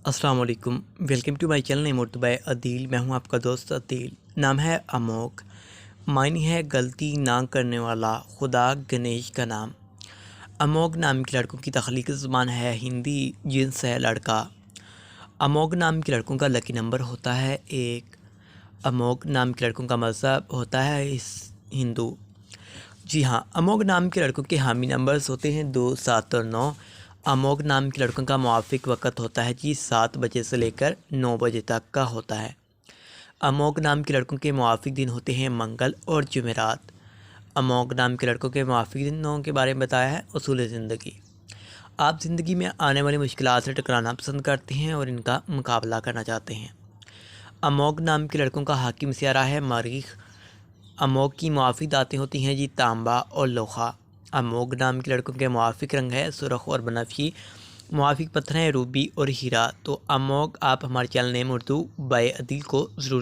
السلام علیکم، welcome to my channel Urdu by Adeel. میں ہوں آپ کا دوست عدیل۔ نام ہے اموگ، معنی ہے غلطی نہ کرنے والا، خدا گنیش کا نام۔ اموگ نام کے لڑکوں کی تخلیقی زبان ہے ہندی، جنس ہے لڑکا۔ اموگ نام کے لڑکوں کا لکی نمبر ہوتا ہے 1۔ اموگ نام کے لڑکوں کا مذہب ہوتا ہے ہندو۔ جی ہاں، اموگ نام کے لڑکوں کے حامی نمبرز ہوتے ہیں 2، 7 اور 9۔ اموگ نام کے لڑکوں کا موافق وقت ہوتا ہے 7 بجے سے لے کر 9 بجے تک کا ہوتا ہے۔ اموگ نام کے لڑکوں کے موافق دن ہوتے ہیں منگل اور جمعرات۔ اموگ نام کے لڑکوں کے موافق دنوں کے بارے میں بتایا ہے اصول زندگی۔ آپ زندگی میں آنے والی مشکلات سے ٹکرانا پسند کرتے ہیں اور ان کا مقابلہ کرنا چاہتے ہیں۔ اموگ نام کے لڑکوں کا حاکم سیارہ ہے مریخ۔ اموگ کی موافق دھاتیں ہوتی ہیں تانبا اور لوہا۔ اموگ نام کے لڑکوں کے موافق رنگ ہے سرخ اور بنفشی۔ موافق پتھر ہیں روبی اور ہیرا۔ تو اموگ آپ ہمارے چینل نیم اردو بائی عدیل کو ضرور